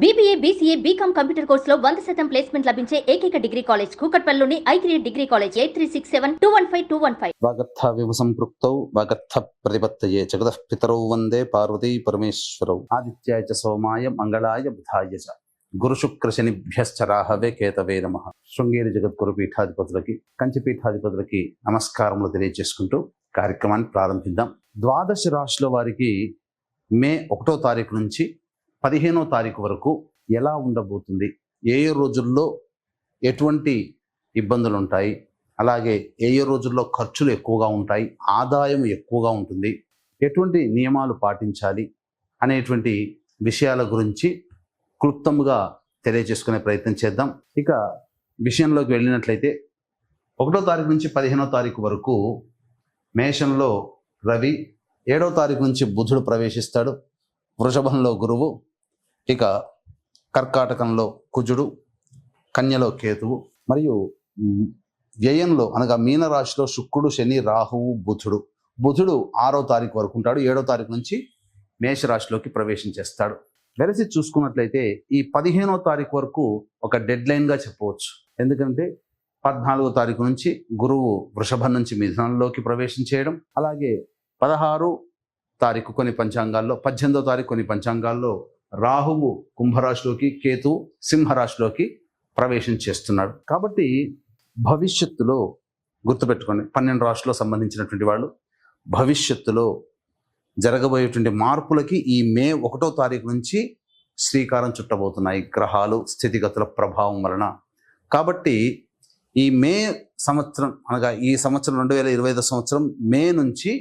BBA, BCA, BCom computer కోర్సులో 100% placement లభించే ఏకైక డిగ్రీ కాలేజ్ కూకట్పల్లిలోని I3 డిగ్రీ కాలేజ్ 8367215215. వాగర్థ సంపృక్తౌ వాగర్థ ప్రతిపత్తయే జగతః పితరౌ వందే పార్వతీ పరమేశ్వరౌ ఆదిత్యాయ చ సోమాయ మంగళాయ బుధాయ చ గురు శుక్ర శనిభ్యశ్చ రాహవే కేతవే నమః. శృంగేరి జగద్గురు పీఠాధిపతులకి కంచి పీఠాధిపతులకి నమస్కారములు తెలియజేసుకుంటూ కార్యక్రమాన్ని ప్రారంభిద్దాం. ద్వాదశ రాశుల వారికి మే 1వ తారీఖు నుంచి 15వ తారీఖు వరకు ఎలా ఉండబోతుంది, ఏ రోజుల్లో ఎటువంటి ఇబ్బందులు ఉంటాయి, అలాగే ఏ రోజుల్లో ఖర్చులు ఎక్కువగా ఉంటాయి, ఆదాయం ఎక్కువగా ఉంటుంది, ఎటువంటి నియమాలు పాటించాలి అనేటువంటి విషయాల గురించి క్లుప్తంగా తెలియజేసుకునే ప్రయత్నం చేద్దాం. ఇక విషయంలోకి వెళ్ళినట్లయితే 1వ తారీఖు నుంచి 15వ తారీఖు వరకు మేషంలో రవి, 7వ తారీఖు నుంచి బుధుడు ప్రవేశిస్తాడు, వృషభంలో గురువు, ఇక కర్కాటకంలో కుజుడు, కన్యలో కేతువు, మరియు వ్యయంలో అనగా మీనరాశిలో శుక్రుడు, శని, రాహువు, బుధుడు. బుధుడు 6వ తారీఖు వరకు ఉంటాడు, 7వ తారీఖు నుంచి మేషరాశిలోకి ప్రవేశించేస్తాడు. వెరసి చూసుకున్నట్లయితే ఈ 15వ తారీఖు వరకు ఒక డెడ్ లైన్గా చెప్పవచ్చు. ఎందుకంటే 14వ తారీఖు నుంచి గురువు వృషభం నుంచి మిథునంలోకి ప్రవేశించేయడం, అలాగే 16వ తారీఖు కొన్ని పంచాంగాల్లో, 18వ తారీఖు కొన్ని పంచాంగాల్లో రాహువు కుంభరాశిలోకి, కేతువు సింహరాశిలోకి ప్రవేశం చేస్తున్నాడు. కాబట్టి భవిష్యత్తులో గుర్తుపెట్టుకోండి, 12 రాశుల్లో సంబంధించినటువంటి వాళ్ళు భవిష్యత్తులో జరగబోయేటువంటి మార్పులకి ఈ మే 1వ తారీఖు నుంచి శ్రీకారం చుట్టబోతున్నాయి గ్రహాలు స్థితిగతుల ప్రభావం వలన. కాబట్టి ఈ మే సంవత్సరం అనగా ఈ సంవత్సరం 2025 సంవత్సరం మే నుంచి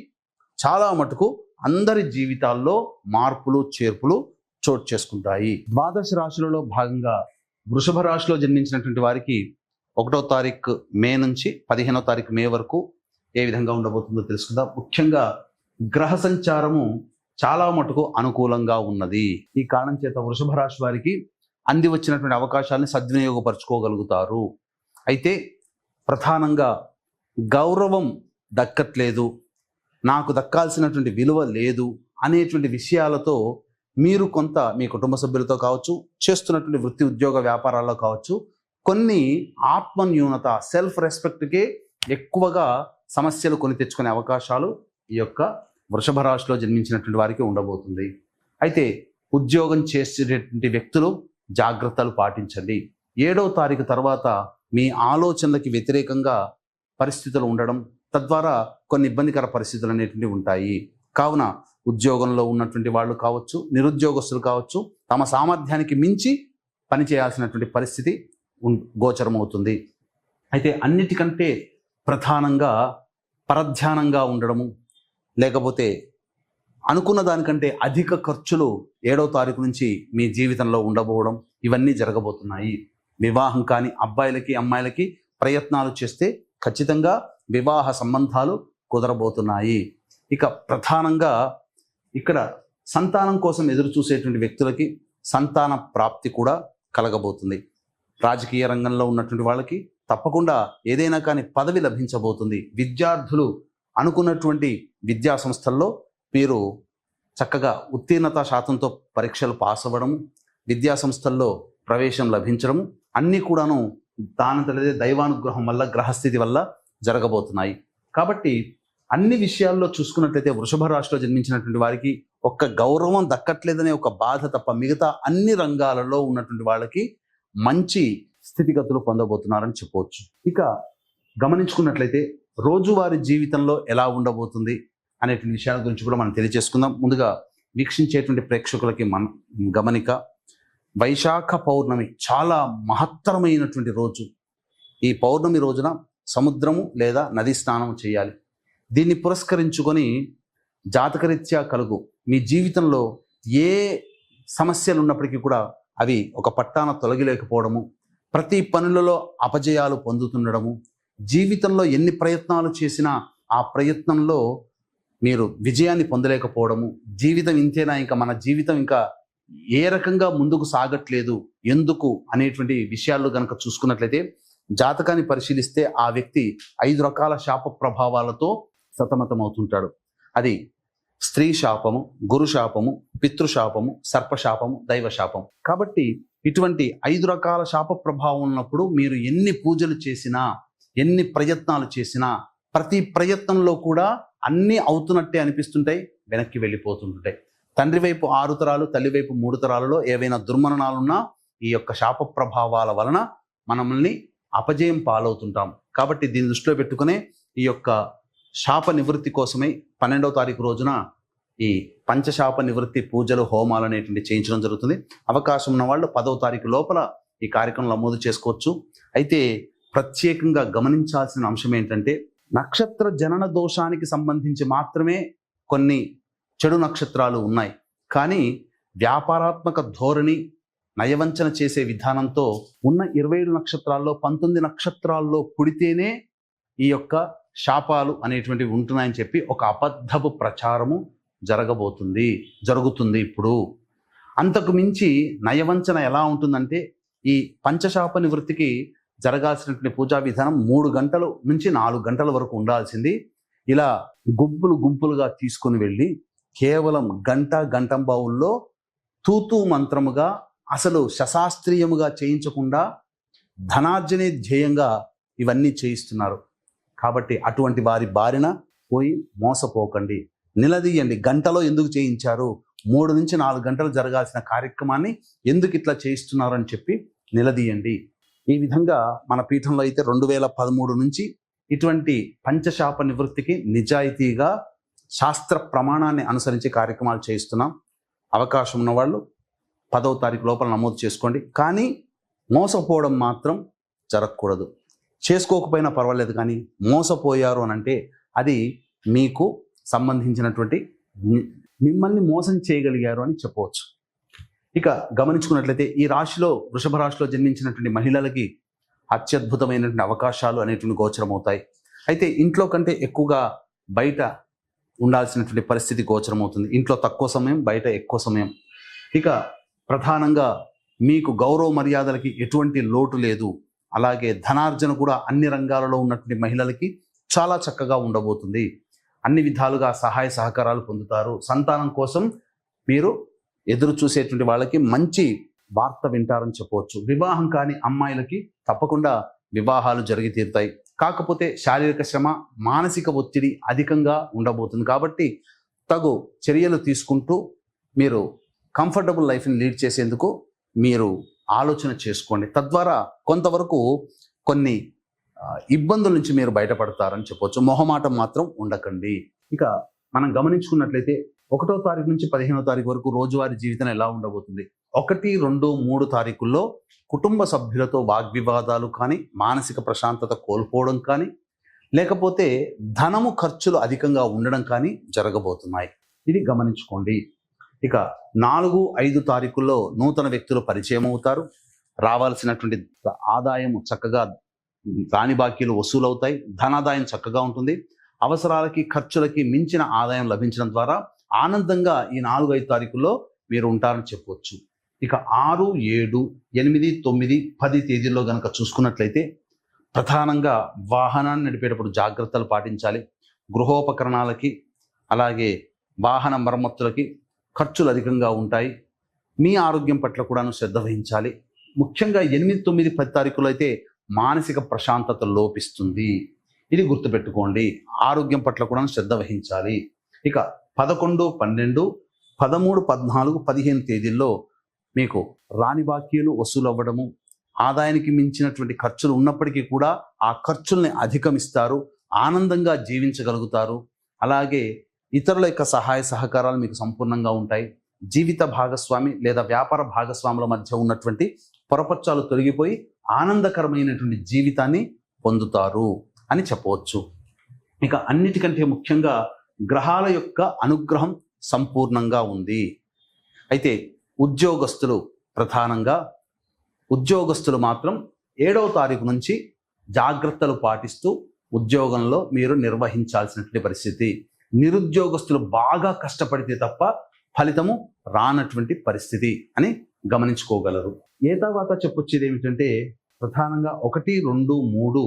చాలా మటుకు అందరి జీవితాల్లో మార్పులు చేర్పులు చోటు చేసుకుంటాయి. ద్వాదశ రాశులలో భాగంగా వృషభ రాశిలో జన్మించినటువంటి వారికి 1వ తారీఖు మే నుంచి 15వ తారీఖు మే వరకు ఏ విధంగా ఉండబోతుందో తెలుసుకుందాం. ముఖ్యంగా గ్రహ సంచారము చాలా మటుకు అనుకూలంగా ఉన్నది. ఈ కారణం చేత వృషభ రాశి వారికి అంది వచ్చినటువంటి అవకాశాలను సద్వినియోగపరచుకోగలుగుతారు. అయితే ప్రధానంగా గౌరవం దక్కట్లేదు, నాకు దక్కాల్సినటువంటి విలువ లేదు అనేటువంటి విషయాలతో మీరు కొంత మీ కుటుంబ సభ్యులతో కావచ్చు, చేస్తున్నటువంటి వృత్తి ఉద్యోగ వ్యాపారాల్లో కావచ్చు, కొన్ని ఆత్మన్యూనత సెల్ఫ్ రెస్పెక్ట్కే ఎక్కువగా సమస్యలు కొని తెచ్చుకునే అవకాశాలు ఈ యొక్క వృషభ రాశిలో జన్మించినటువంటి వారికి ఉండబోతుంది. అయితే ఉద్యోగం చేసేటటువంటి వ్యక్తులు జాగ్రత్తలు పాటించండి. 7వ తారీఖు తర్వాత మీ ఆలోచనలకి వ్యతిరేకంగా పరిస్థితులు ఉండడం, తద్వారా కొన్ని ఇబ్బందికర పరిస్థితులు అనేటువంటివి ఉంటాయి. కావున ఉద్యోగంలో ఉన్నటువంటి వాళ్ళు కావచ్చు, నిరుద్యోగస్తులు కావచ్చు, తమ సామర్థ్యానికి మించి పనిచేయాల్సినటువంటి పరిస్థితి గోచరమవుతుంది. అయితే అన్నిటికంటే ప్రధానంగా పరధ్యానంగా ఉండడము, లేకపోతే అనుకున్న దానికంటే అధిక ఖర్చులు 7వ తారీఖు నుంచి మీ జీవితంలో ఉండబోవడం, ఇవన్నీ జరగబోతున్నాయి. వివాహం కాని అబ్బాయిలకి అమ్మాయిలకి ప్రయత్నాలు చేస్తే ఖచ్చితంగా వివాహ సంబంధాలు కుదరబోతున్నాయి. ఇక ప్రధానంగా ఇక్కడ సంతానం కోసం ఎదురు చూసేటువంటి వ్యక్తులకి సంతాన ప్రాప్తి కూడా కలగబోతుంది. రాజకీయ రంగంలో ఉన్నటువంటి వాళ్ళకి తప్పకుండా ఏదైనా కానీ పదవి లభించబోతుంది. విద్యార్థులు అనుకున్నటువంటి విద్యా సంస్థల్లో మీరు చక్కగా ఉత్తీర్ణత శాతంతో పరీక్షలు పాస్ అవ్వడము, విద్యా సంస్థల్లో ప్రవేశం లభించడము అన్నీ కూడాను దానంతటిదే దైవానుగ్రహం వల్ల, గ్రహస్థితి వల్ల జరగబోతున్నాయి. కాబట్టి అన్ని విషయాల్లో చూసుకున్నట్లయితే వృషభ రాశిలో జన్మించినటువంటి వారికి ఒక్క గౌరవం దక్కట్లేదనే ఒక బాధ తప్ప మిగతా అన్ని రంగాలలో ఉన్నటువంటి వాళ్ళకి మంచి స్థితిగతులు పొందబోతున్నారని చెప్పవచ్చు. ఇక గమనించుకున్నట్లయితే రోజువారీ జీవితంలో ఎలా ఉండబోతుంది అనేటువంటి విషయాల గురించి కూడా మనం తెలియజేసుకుందాం. ముందుగా వీక్షించేటువంటి ప్రేక్షకులకి గమనిక, వైశాఖ పౌర్ణమి చాలా మహత్తరమైనటువంటి రోజు. ఈ పౌర్ణమి రోజున సముద్రము లేదా నది స్నానం చేయాలి. దీన్ని పురస్కరించుకొని జాతకరీత్యా కలుగు మీ జీవితంలో ఏ సమస్యలు ఉన్నప్పటికీ కూడా అవి ఒక పట్టాన తొలగిలేకపోవడము, ప్రతి పనులలో అపజయాలు పొందుతుండడము, జీవితంలో ఎన్ని ప్రయత్నాలు చేసినా ఆ ప్రయత్నంలో మీరు విజయాన్ని పొందలేకపోవడము, జీవితం ఇంతేనా, ఇంకా మన జీవితం ఇంకా ఏ రకంగా ముందుకు సాగట్లేదు ఎందుకు అనేటువంటి విషయాల్లో కనుక చూసుకున్నట్లయితే జాతకాన్ని పరిశీలిస్తే ఆ వ్యక్తి 5 రకాల శాప ప్రభావాలతో సతమతం అవుతుంటాడు. అది స్త్రీ శాపము, గురు శాపము, పితృశాపము, సర్పశాపము, దైవశాపము. కాబట్టి ఇటువంటి 5 రకాల శాప ప్రభావం ఉన్నప్పుడు మీరు ఎన్ని పూజలు చేసినా, ఎన్ని ప్రయత్నాలు చేసినా, ప్రతి ప్రయత్నంలో కూడా అన్నీ అవుతున్నట్టే అనిపిస్తుంటాయి, వెనక్కి వెళ్ళిపోతుంటాయి. తండ్రి వైపు 6 తరాలు, తల్లి వైపు 3 తరాలలో ఏవైనా దుర్మరణాలున్నా ఈ యొక్క శాప ప్రభావాల వలన మనల్ని అపజయం పాలవుతుంటాం. కాబట్టి దీన్ని దృష్టిలో పెట్టుకునే ఈ యొక్క శాప నివృత్తి కోసమై 12వ తారీఖు రోజున ఈ పంచశాప నివృత్తి పూజలు, హోమాలు అనేటువంటి చేయించడం జరుగుతుంది. అవకాశం ఉన్న వాళ్ళు 10వ తారీఖు లోపల ఈ కార్యక్రమం నమోదు చేసుకోవచ్చు. అయితే ప్రత్యేకంగా గమనించాల్సిన అంశం ఏంటంటే, నక్షత్ర జనన దోషానికి సంబంధించి మాత్రమే కొన్ని చెడు నక్షత్రాలు ఉన్నాయి. కానీ వ్యాపారాత్మక ధోరణి, నయవంచన చేసే విధానంతో ఉన్న 27 నక్షత్రాల్లో 19 నక్షత్రాల్లో పుడితేనే ఈ యొక్క శాపాలు అనేటువంటివి ఉంటున్నాయని చెప్పి ఒక అబద్ధపు ప్రచారము జరుగుతుంది ఇప్పుడు. అంతకు మించి నయవంచన ఎలా ఉంటుందంటే, ఈ పంచశాప నివృత్తికి జరగాల్సినటువంటి పూజా విధానం 3 గంటల నుంచి 4 గంటల వరకు ఉండాల్సింది ఇలా గుంపులుగా తీసుకుని వెళ్ళి కేవలం గంటంబావుల్లో తూతూ మంత్రముగా, అసలు శశాస్త్రీయముగా చేయించకుండా ధనార్జనే ధ్యేయంగా ఇవన్నీ చేయిస్తున్నారు. కాబట్టి అటువంటి వారి బారిన పోయి మోసపోకండి, నిలదీయండి. గంటలో ఎందుకు చేయించారు, 3 నుంచి 4 గంటలు జరగాల్సిన కార్యక్రమాన్ని ఎందుకు ఇట్లా చేయిస్తున్నారు అని చెప్పి నిలదీయండి. ఈ విధంగా మన పీఠంలో అయితే 2013 నుంచి ఇటువంటి పంచశాప నివృత్తికి నిజాయితీగా శాస్త్ర ప్రమాణాన్ని అనుసరించి కార్యక్రమాలు చేయిస్తున్నాం. అవకాశం ఉన్న వాళ్ళు 10వ తారీఖు లోపల నమోదు చేసుకోండి. కానీ మోసపోవడం మాత్రం జరగకూడదు. చేసుకోకపోయినా పర్వాలేదు, కానీ మోసపోయారు అని అంటే అది మీకు సంబంధించినటువంటి, మిమ్మల్ని మోసం చేయగలిగారు అని చెప్పవచ్చు. ఇక గమనించుకున్నట్లయితే ఈ రాశిలో, వృషభ రాశిలో జన్మించినటువంటి మహిళలకి అత్యద్భుతమైనటువంటి అవకాశాలు అనేటువంటి గోచరమవుతాయి. అయితే ఇంట్లో కంటే ఎక్కువగా బయట ఉండాల్సినటువంటి పరిస్థితి గోచరమవుతుంది. ఇంట్లో తక్కువ సమయం, బయట ఎక్కువ సమయం. ఇక ప్రధానంగా మీకు గౌరవ మర్యాదలకి ఎటువంటి లోటు లేదు. అలాగే ధనార్జన కూడా అన్ని రంగాలలో ఉన్నటువంటి మహిళలకి చాలా చక్కగా ఉండబోతుంది. అన్ని విధాలుగా సహాయ సహకారాలు పొందుతారు. సంతానం కోసం మీరు ఎదురు చూసేటువంటి వాళ్ళకి మంచి వార్త వింటారని చెప్పవచ్చు. వివాహం కాని అమ్మాయిలకి తప్పకుండా వివాహాలు జరిగి తీరుతాయి. కాకపోతే శారీరక శ్రమ, మానసిక ఒత్తిడి అధికంగా ఉండబోతుంది. కాబట్టి తగు చర్యలు తీసుకుంటూ మీరు కంఫర్టబుల్ లైఫ్ని లీడ్ చేసేందుకు మీరు ఆలోచన చేసుకోండి. తద్వారా కొంతవరకు కొన్ని ఇబ్బందుల నుంచి మీరు బయటపడతారని చెప్పవచ్చు. మొహమాటం మాత్రం ఉండకండి. ఇక మనం గమనించుకున్నట్లయితే 1వ తారీఖు నుంచి 15వ తారీఖు వరకు రోజువారీ జీవితం ఎలా ఉండబోతుంది. 1, 2, 3 తారీఖుల్లో కుటుంబ సభ్యులతో వాగ్వివాదాలు కానీ, మానసిక ప్రశాంతత కోల్పోవడం కానీ, లేకపోతే ధనము ఖర్చులు అధికంగా ఉండడం కానీ జరగబోతున్నాయి. ఇది గమనించుకోండి. ఇక 4, 5 తారీఖుల్లో నూతన వ్యక్తులు పరిచయం అవుతారు. రావాల్సినటువంటి ఆదాయం చక్కగా, రాని బాకీలు వసూలవుతాయి. ధనాదాయం చక్కగా ఉంటుంది. అవసరాలకి, ఖర్చులకి మించిన ఆదాయం లభించడం ద్వారా ఆనందంగా ఈ 4, 5 తారీఖుల్లో మీరు ఉంటారని చెప్పవచ్చు. ఇక 6, 7, 8, 9, 10 తేదీల్లో కనుక చూసుకున్నట్లయితే ప్రధానంగా వాహనాన్ని నడిపేటప్పుడు జాగ్రత్తలు పాటించాలి. గృహోపకరణాలకి, అలాగే వాహన మరమ్మతులకి ఖర్చులు అధికంగా ఉంటాయి. మీ ఆరోగ్యం పట్ల కూడాను శ్రద్ధ వహించాలి. ముఖ్యంగా 8, 9, 10 తారీఖులో అయితే మానసిక ప్రశాంతత లోపిస్తుంది. ఇది గుర్తుపెట్టుకోండి. ఆరోగ్యం పట్ల కూడా శ్రద్ధ వహించాలి. ఇక 11, 12, 13, 14, 15 తేదీల్లో మీకు రాని బాకీలు వసూలు అవ్వడము, ఆదాయానికి మించినటువంటి ఖర్చులు ఉన్నప్పటికీ కూడా ఆ ఖర్చుల్ని అధిగమిస్తారు. ఆనందంగా జీవించగలుగుతారు. అలాగే ఇతరుల యొక్క సహాయ సహకారాలు మీకు సంపూర్ణంగా ఉంటాయి. జీవిత భాగస్వామి లేదా వ్యాపార భాగస్వాముల మధ్య ఉన్నటువంటి పొరపచ్చాలు తొలగిపోయి ఆనందకరమైనటువంటి జీవితాన్ని పొందుతారు అని చెప్పవచ్చు. ఇక అన్నిటికంటే ముఖ్యంగా గ్రహాల యొక్క అనుగ్రహం సంపూర్ణంగా ఉంది. అయితే ఉద్యోగస్తులు మాత్రం 7వ తారీఖు నుంచి జాగ్రత్తలు పాటిస్తూ ఉద్యోగంలో మీరు నిర్వహించాల్సినటువంటి పరిస్థితి. నిరుద్యోగస్తులు బాగా కష్టపడితే తప్ప ఫలితము రానటువంటి పరిస్థితి అని గమనించుకోగలరు. ఏ తర్వాత చెప్పొచ్చేది ఏమిటంటే, ప్రధానంగా 1, 2, 3,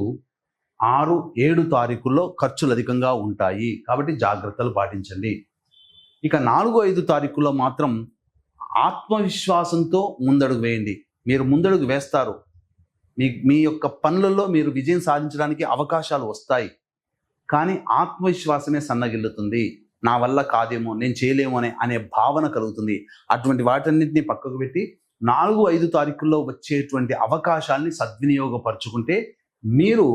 6, 7 తారీఖుల్లో ఖర్చులు అధికంగా ఉంటాయి. కాబట్టి జాగ్రత్తలు పాటించండి. ఇక 4-5 తారీఖులో మాత్రం ఆత్మవిశ్వాసంతో ముందడుగు వేయండి. మీరు ముందడుగు వేస్తారు. మీ యొక్క పనులలో మీరు విజయం సాధించడానికి అవకాశాలు వస్తాయి. కానీ ఆత్మవిశ్వాసమే సన్నగిల్లుతుంది. నా వల్ల కాదేమో, నేను చేయలేమో అనే భావన కలుగుతుంది. అటువంటి వాటన్నిటిని పక్కకు పెట్టి 4-5 తారీఖుల్లో వచ్చేటువంటి అవకాశాలని సద్వినియోగపరుచుకుంటే మీరు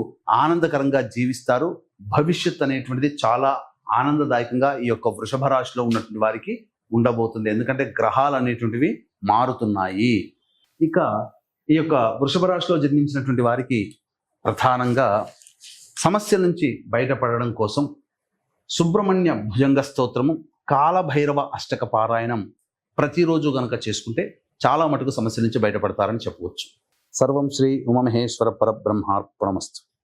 ఆనందకరంగా జీవిస్తారు. భవిష్యత్ అనేటువంటిది చాలా ఆనందదాయకంగా ఈ యొక్క వృషభ రాశిలో ఉన్నటువంటి వారికి ఉండబోతుంది. ఎందుకంటే గ్రహాలు అనేటువంటివి మారుతున్నాయి. ఇక ఈ యొక్క వృషభ రాశిలో జన్మించినటువంటి వారికి ప్రధానంగా సమస్యల నుంచి బయటపడడం కోసం సుబ్రహ్మణ్య భుజంగ స్తోత్రము, కాలభైరవ అష్టక పారాయణం ప్రతిరోజు గనక చేసుకుంటే చాలా మటుకు సమస్యల నుంచి బయటపడతారని చెప్పవచ్చు. సర్వం శ్రీ ఉమామహేశ్వర పరబ్రహ్మార్పణమస్తు.